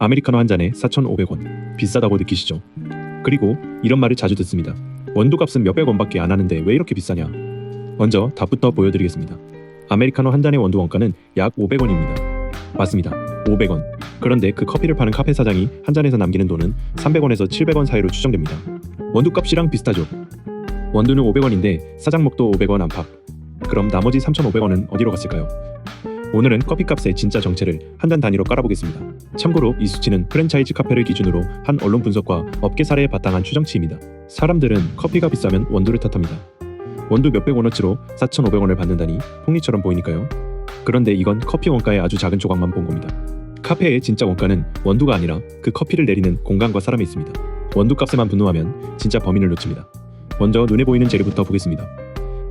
아메리카노 한 잔에 4,500원. 비싸다고 느끼시죠? 그리고 이런 말을 자주 듣습니다. 원두값은 몇백 원밖에 안 하는데 왜 이렇게 비싸냐? 먼저 답부터 보여드리겠습니다. 아메리카노 한 잔의 원두 원가는 약 500원입니다. 맞습니다. 500원. 그런데 그 커피를 파는 카페 사장이 한 잔에서 남기는 돈은 300원에서 700원 사이로 추정됩니다. 원두값이랑 비슷하죠? 원두는 500원인데 사장목도 500원 안팎. 그럼 나머지 3,500원은 어디로 갔을까요? 오늘은 커피값의 진짜 정체를 한 단 단위로 깔아보겠습니다. 참고로 이 수치는 프랜차이즈 카페를 기준으로 한 언론 분석과 업계 사례에 바탕한 추정치입니다. 사람들은 커피가 비싸면 원두를 탓합니다. 원두 몇백 원어치로 4,500원을 받는다니 폭리처럼 보이니까요. 그런데 이건 커피 원가의 아주 작은 조각만 본 겁니다. 카페의 진짜 원가는 원두가 아니라 그 커피를 내리는 공간과 사람이 있습니다. 원두값에만 분노하면 진짜 범인을 놓칩니다. 먼저 눈에 보이는 재료부터 보겠습니다.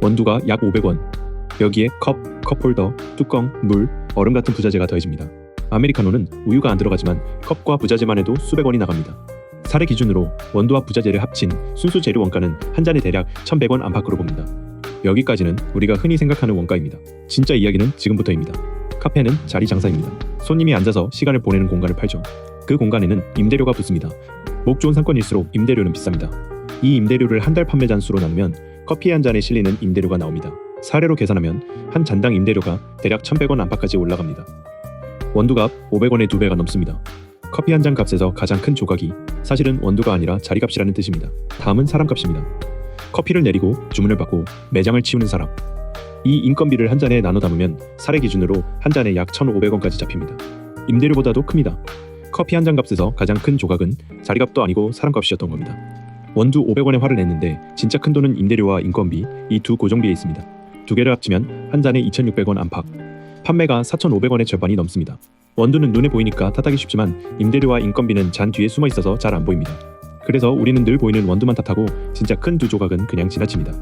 원두가 약 500원. 여기에 컵홀더, 뚜껑, 물, 얼음 같은 부자재가 더해집니다. 아메리카노는 우유가 안 들어가지만 컵과 부자재만 해도 수백 원이 나갑니다. 사례 기준으로 원두와 부자재를 합친 순수 재료 원가는 한 잔에 대략 1,100원 안팎으로 봅니다. 여기까지는 우리가 흔히 생각하는 원가입니다. 진짜 이야기는 지금부터입니다. 카페는 자리 장사입니다. 손님이 앉아서 시간을 보내는 공간을 팔죠. 그 공간에는 임대료가 붙습니다. 목 좋은 상권일수록 임대료는 비쌉니다. 이 임대료를 한 달 판매 잔수로 나누면 커피 한 잔에 실리는 임대료가 나옵니다. 사례로 계산하면 한 잔당 임대료가 대략 1,100원 안팎까지 올라갑니다. 원두값 500원의 2배가 넘습니다. 커피 한 잔 값에서 가장 큰 조각이 사실은 원두가 아니라 자리값이라는 뜻입니다. 다음은 사람값입니다. 커피를 내리고 주문을 받고 매장을 치우는 사람. 이 인건비를 한 잔에 나눠 담으면 사례 기준으로 한 잔에 약 1,500원까지 잡힙니다. 임대료보다도 큽니다. 커피 한 잔 값에서 가장 큰 조각은 자리값도 아니고 사람값이었던 겁니다. 원두 500원에 화를 냈는데 진짜 큰 돈은 임대료와 인건비, 이 두 고정비에 있습니다. 두 개를 합치면 한 잔에 2,600원 안팎. 판매가 4,500원의 절반이 넘습니다. 원두는 눈에 보이니까 탓하기 쉽지만 임대료와 인건비는 잔 뒤에 숨어 있어서 잘 안 보입니다. 그래서 우리는 늘 보이는 원두만 탓하고 진짜 큰 두 조각은 그냥 지나칩니다.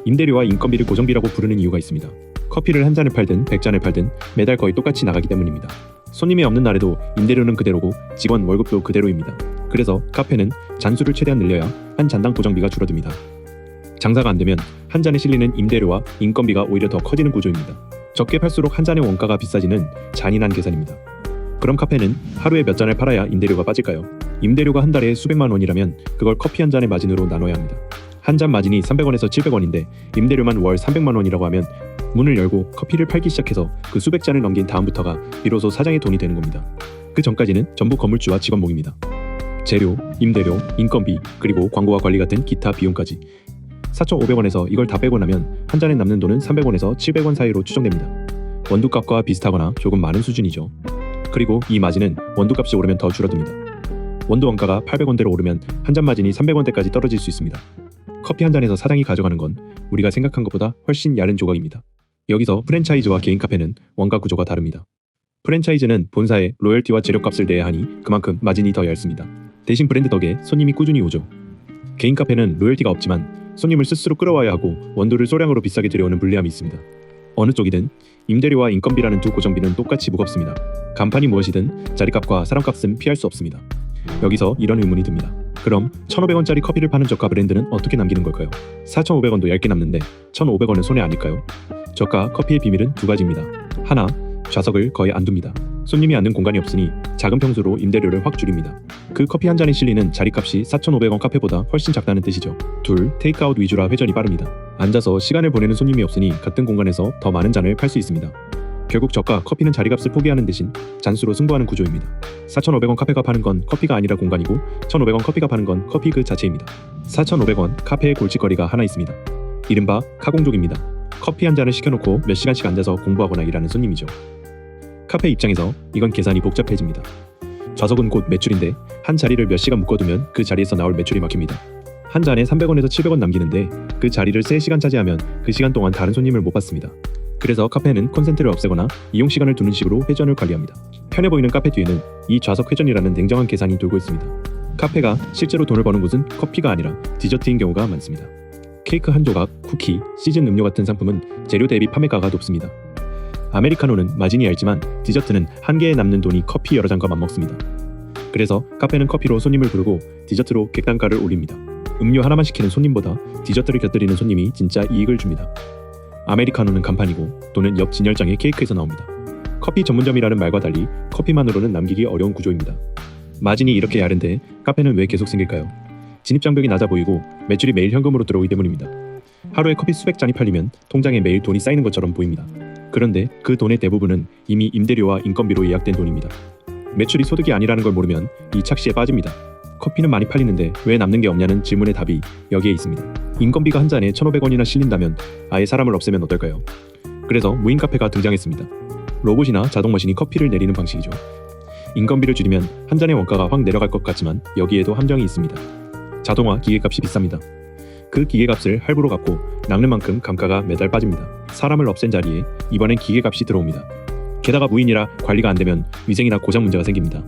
임대료와 인건비를 고정비라고 부르는 이유가 있습니다. 커피를 한 잔을 팔든 100잔을 팔든 매달 거의 똑같이 나가기 때문입니다. 손님이 없는 날에도 임대료는 그대로고 직원 월급도 그대로입니다. 그래서 카페는 잔수를 최대한 늘려야 한 잔당 고정비가 줄어듭니다. 장사가 안 되면 한 잔에 실리는 임대료와 인건비가 오히려 더 커지는 구조입니다. 적게 팔수록 한 잔의 원가가 비싸지는 잔인한 계산입니다. 그럼 카페는 하루에 몇 잔을 팔아야 임대료가 빠질까요? 임대료가 한 달에 수백만 원이라면 그걸 커피 한 잔의 마진으로 나눠야 합니다. 한 잔 마진이 300원에서 700원인데 임대료만 월 300만 원이라고 하면 문을 열고 커피를 팔기 시작해서 그 수백 잔을 넘긴 다음부터가 비로소 사장의 돈이 되는 겁니다. 그 전까지는 전부 건물주와 직원목입니다. 재료, 임대료, 인건비, 그리고 광고와 관리 같은 기타 비용까지 4,500원에서 이걸 다 빼고 나면 한 잔에 남는 돈은 300원에서 700원 사이로 추정됩니다. 원두값과 비슷하거나 조금 많은 수준이죠. 그리고 이 마진은 원두값이 오르면 더 줄어듭니다. 원두 원가가 800원대로 오르면 한 잔 마진이 300원대까지 떨어질 수 있습니다. 커피 한 잔에서 사장이 가져가는 건 우리가 생각한 것보다 훨씬 얇은 조각입니다. 여기서 프랜차이즈와 개인 카페는 원가 구조가 다릅니다. 프랜차이즈는 본사에 로열티와 재료값을 내야 하니 그만큼 마진이 더 얇습니다. 대신 브랜드 덕에 손님이 꾸준히 오죠. 개인 카페는 로열티가 없지만 손님을 스스로 끌어와야 하고 원두를 소량으로 비싸게 들여오는 불리함이 있습니다. 어느 쪽이든 임대료와 인건비라는 두 고정비는 똑같이 무겁습니다. 간판이 무엇이든 자리값과 사람값은 피할 수 없습니다. 여기서 이런 의문이 듭니다. 그럼 1,500원짜리 커피를 파는 저가 브랜드는 어떻게 남기는 걸까요? 4,500원도 얇게 남는데 1,500원은 손해 아닐까요? 저가 커피의 비밀은 두 가지입니다. 하나, 좌석을 거의 안 둡니다. 손님이 앉는 공간이 없으니 작은 평수로 임대료를 확 줄입니다. 그 커피 한 잔에 실리는 자리값이 4,500원 카페보다 훨씬 작다는 뜻이죠. 둘, 테이크아웃 위주라 회전이 빠릅니다. 앉아서 시간을 보내는 손님이 없으니 같은 공간에서 더 많은 잔을 팔 수 있습니다. 결국 저가 커피는 자리값을 포기하는 대신 잔수로 승부하는 구조입니다. 4,500원 카페가 파는 건 커피가 아니라 공간이고 1,500원 커피가 파는 건 커피 그 자체입니다. 4,500원 카페의 골칫거리가 하나 있습니다. 이른바 카공족입니다. 커피 한 잔을 시켜놓고 몇 시간씩 앉아서 공부하거나 일하는 손님이죠. 카페 입장에서 이건 계산이 복잡해집니다. 좌석은 곧 매출인데 한 자리를 몇 시간 묶어두면 그 자리에서 나올 매출이 막힙니다. 한 잔에 300원에서 700원 남기는데 그 자리를 3시간 차지하면 그 시간 동안 다른 손님을 못 받습니다. 그래서 카페는 콘센트를 없애거나 이용 시간을 두는 식으로 회전을 관리합니다. 편해 보이는 카페 뒤에는 이 좌석 회전이라는 냉정한 계산이 돌고 있습니다. 카페가 실제로 돈을 버는 곳은 커피가 아니라 디저트인 경우가 많습니다. 케이크 한 조각, 쿠키, 시즌 음료 같은 상품은 재료 대비 판매가가 높습니다. 아메리카노는 마진이 얇지만 디저트는 한 개에 남는 돈이 커피 여러 잔과 맞먹습니다. 그래서 카페는 커피로 손님을 부르고 디저트로 객단가를 올립니다. 음료 하나만 시키는 손님보다 디저트를 곁들이는 손님이 진짜 이익을 줍니다. 아메리카노는 간판이고 또는 옆 진열장의 케이크에서 나옵니다. 커피 전문점이라는 말과 달리 커피만으로는 남기기 어려운 구조입니다. 마진이 이렇게 야른데 카페는 왜 계속 생길까요? 진입장벽이 낮아 보이고 매출이 매일 현금으로 들어오기 때문입니다. 하루에 커피 수백 잔이 팔리면 통장에 매일 돈이 쌓이는 것처럼 보입니다. 그런데 그 돈의 대부분은 이미 임대료와 인건비로 예약된 돈입니다. 매출이 소득이 아니라는 걸 모르면 이 착시에 빠집니다. 커피는 많이 팔리는데 왜 남는 게 없냐는 질문의 답이 여기에 있습니다. 인건비가 한 잔에 1,500원이나 실린다면 아예 사람을 없애면 어떨까요? 그래서 무인 카페가 등장했습니다. 로봇이나 자동 머신이 커피를 내리는 방식이죠. 인건비를 줄이면 한 잔의 원가가 확 내려갈 것 같지만 여기에도 함정이 있습니다. 자동화 기계값이 비쌉니다. 그 기계값을 할부로 갚고 낚는 만큼 감가가 매달 빠집니다. 사람을 없앤 자리에 이번엔 기계값이 들어옵니다. 게다가 무인이라 관리가 안 되면 위생이나 고장 문제가 생깁니다.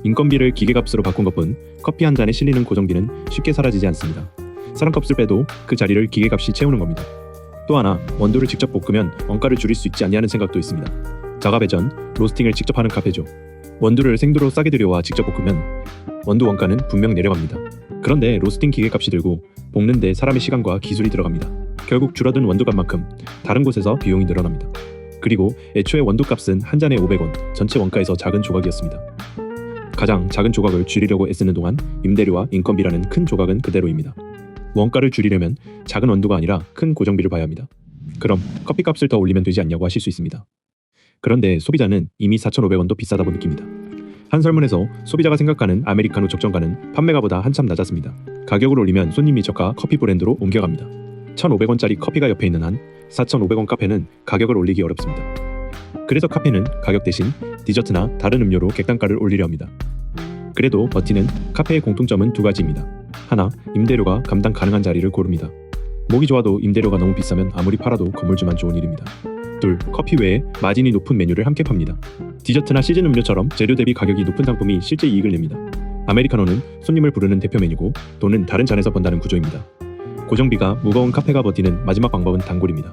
인건비를 기계값으로 바꾼 것뿐 커피 한 잔에 실리는 고정비는 쉽게 사라지지 않습니다. 사람값을 빼도 그 자리를 기계값이 채우는 겁니다. 또 하나, 원두를 직접 볶으면 원가를 줄일 수 있지 않냐는 생각도 있습니다. 자가배전, 로스팅을 직접 하는 카페죠. 원두를 생두로 싸게 들여와 직접 볶으면 원두 원가는 분명 내려갑니다. 그런데 로스팅 기계값이 들고 볶는데 사람의 시간과 기술이 들어갑니다. 결국 줄어든 원두값만큼 다른 곳에서 비용이 늘어납니다. 그리고 애초에 원두값은 한 잔에 500원, 전체 원가에서 작은 조각이었습니다. 가장 작은 조각을 줄이려고 애쓰는 동안 임대료와 인건비라는 큰 조각은 그대로입니다. 원가를 줄이려면 작은 원두가 아니라 큰 고정비를 봐야 합니다. 그럼 커피값을 더 올리면 되지 않냐고 하실 수 있습니다. 그런데 소비자는 이미 4,500원도 비싸다고 느낍니다. 한 설문에서 소비자가 생각하는 아메리카노 적정가는 판매가보다 한참 낮았습니다. 가격을 올리면 손님이 저가 커피 브랜드로 옮겨갑니다. 1,500원짜리 커피가 옆에 있는 한 4,500원 카페는 가격을 올리기 어렵습니다. 그래서 카페는 가격 대신 디저트나 다른 음료로 객단가를 올리려 합니다. 그래도 버티는 카페의 공통점은 두 가지입니다. 하나, 임대료가 감당 가능한 자리를 고릅니다. 목이 좋아도 임대료가 너무 비싸면 아무리 팔아도 건물주만 좋은 일입니다. 둘, 커피 외에 마진이 높은 메뉴를 함께 팝니다. 디저트나 시즌 음료처럼 재료 대비 가격이 높은 상품이 실제 이익을 냅니다. 아메리카노는 손님을 부르는 대표 메뉴고 돈은 다른 잔에서 번다는 구조입니다. 고정비가 무거운 카페가 버티는 마지막 방법은 단골입니다.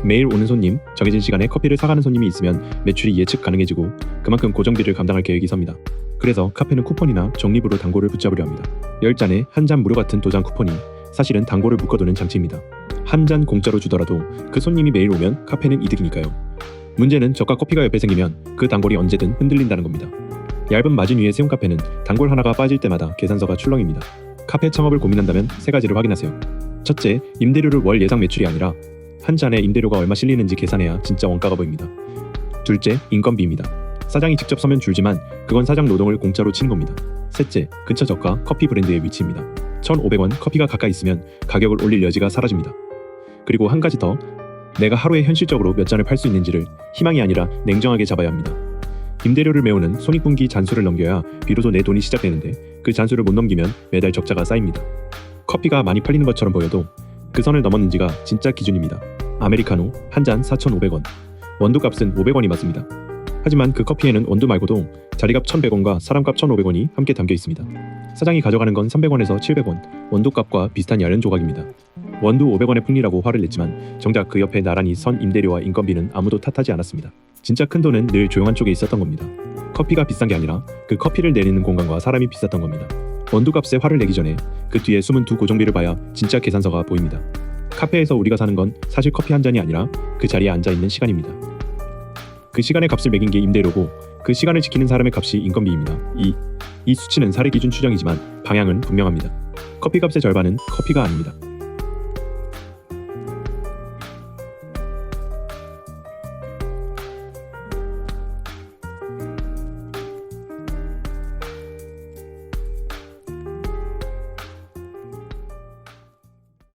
매일 오는 손님, 정해진 시간에 커피를 사가는 손님이 있으면 매출이 예측 가능해지고 그만큼 고정비를 감당할 계획이 섭니다. 그래서 카페는 쿠폰이나 적립으로 단골을 붙잡으려 합니다. 10잔에 한 잔 무료 같은 도장 쿠폰이 사실은 단골을 묶어두는 장치입니다. 한 잔 공짜로 주더라도 그 손님이 매일 오면 카페는 이득이니까요. 문제는 저가 커피가 옆에 생기면 그 단골이 언제든 흔들린다는 겁니다. 얇은 마진 위에 세운 카페는 단골 하나가 빠질 때마다 계산서가 출렁입니다. 카페 창업을 고민한다면 세 가지를 확인하세요. 첫째, 임대료를 월 예상 매출이 아니라 한 잔에 임대료가 얼마 실리는지 계산해야 진짜 원가가 보입니다. 둘째, 인건비입니다. 사장이 직접 서면 줄지만 그건 사장 노동을 공짜로 치는 겁니다. 셋째, 근처 저가 커피 브랜드의 위치입니다. 1,500원 커피가 가까이 있으면 가격을 올릴 여지가 사라집니다. 그리고 한 가지 더, 내가 하루에 현실적으로 몇 잔을 팔 수 있는지를 희망이 아니라 냉정하게 잡아야 합니다. 임대료를 메우는 손익분기 잔수를 넘겨야 비로소 내 돈이 시작되는데 그 잔수를 못 넘기면 매달 적자가 쌓입니다. 커피가 많이 팔리는 것처럼 보여도 그 선을 넘었는지가 진짜 기준입니다. 아메리카노 한 잔 4,500원, 원두값은 500원이 맞습니다. 하지만 그 커피에는 원두 말고도 자리값 1,100원과 사람값 1,500원이 함께 담겨 있습니다. 사장이 가져가는 건 300원에서 700원, 원두값과 비슷한 야른 조각입니다. 원두 500원의 풍리라고 화를 냈지만 정작 그 옆에 나란히 선 임대료와 인건비는 아무도 탓하지 않았습니다. 진짜 큰 돈은 늘 조용한 쪽에 있었던 겁니다. 커피가 비싼 게 아니라 그 커피를 내리는 공간과 사람이 비쌌던 겁니다. 원두값에 화를 내기 전에 그 뒤에 숨은 두 고정비를 봐야 진짜 계산서가 보입니다. 카페에서 우리가 사는 건 사실 커피 한 잔이 아니라 그 자리에 앉아있는 시간입니다. 그 시간의 값을 매긴 게 임대료고 그 시간을 지키는 사람의 값이 인건비입니다. 이 수치는 사례 기준 추정이지만 방향은 분명합니다. 커피값의 절반은 커피가 아닙니다.